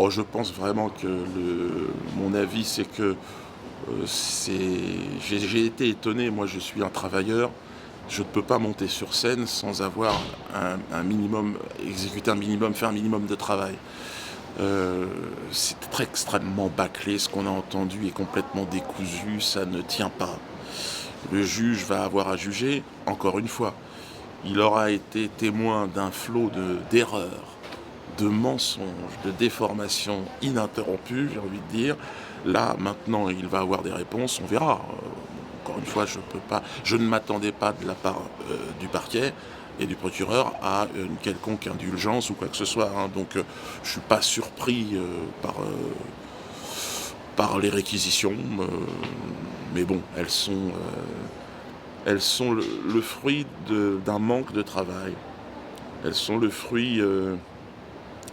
Oh, je pense vraiment que mon avis, c'est que j'ai été étonné. Moi, je suis un travailleur. Je ne peux pas monter sur scène sans avoir un minimum, exécuter un minimum, faire un minimum de travail. C'est très extrêmement bâclé. Ce qu'on a entendu est complètement décousu. Ça ne tient pas. Le juge va avoir à juger. Encore une fois, il aura été témoin d'un flot d'erreurs, de mensonges, de déformations ininterrompues, j'ai envie de dire. Là, maintenant, il va avoir des réponses, on verra. Encore une fois, je ne m'attendais pas de la part du parquet et du procureur à une quelconque indulgence ou quoi que ce soit, hein. Donc, je ne suis pas surpris par les réquisitions, mais bon, elles sont le fruit d'un manque de travail. Elles sont le fruit.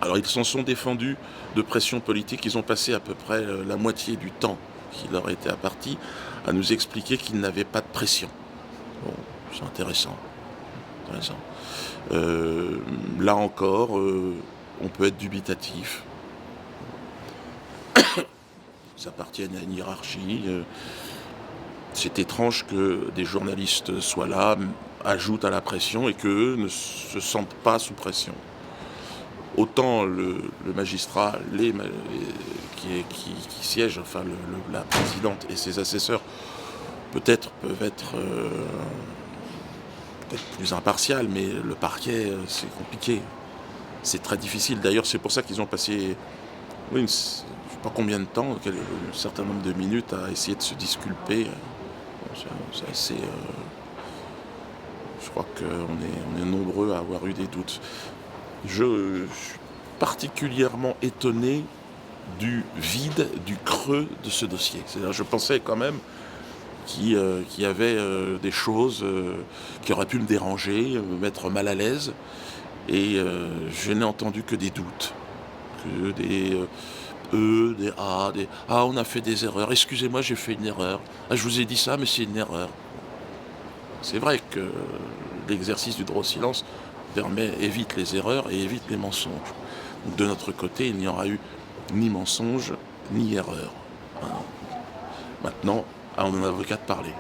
Alors ils s'en sont défendus de pression politique, ils ont passé à peu près la moitié du temps qui leur était imparti à nous expliquer qu'ils n'avaient pas de pression. Bon, c'est intéressant. Intéressant. Là encore, on peut être dubitatif. Ils appartiennent à une hiérarchie. C'est étrange que des journalistes soient là, ajoutent à la pression et qu'eux ne se sentent pas sous pression. Autant le magistrat, qui siège, enfin la présidente et ses assesseurs, peut-être peuvent être peut-être plus impartial, mais le parquet, c'est compliqué. C'est très difficile. D'ailleurs, c'est pour ça qu'ils ont passé, oui, je ne sais pas combien de temps, un certain nombre de minutes à essayer de se disculper. Bon, c'est assez. Je crois qu'on est nombreux à avoir eu des doutes. Je suis particulièrement étonné du vide, du creux de ce dossier. C'est-à-dire, je pensais quand même qu'il y avait des choses qui auraient pu me déranger, me mettre mal à l'aise, et je n'ai entendu que des doutes, que des des A, des ah, on a fait des erreurs, excusez-moi, j'ai fait une erreur, ah, je vous ai dit ça, mais c'est une erreur. C'est vrai que l'exercice du droit au silence évite les erreurs et évite les mensonges. Donc de notre côté, il n'y aura eu ni mensonge, ni erreur. Hein. Maintenant, à mon avocat de parler.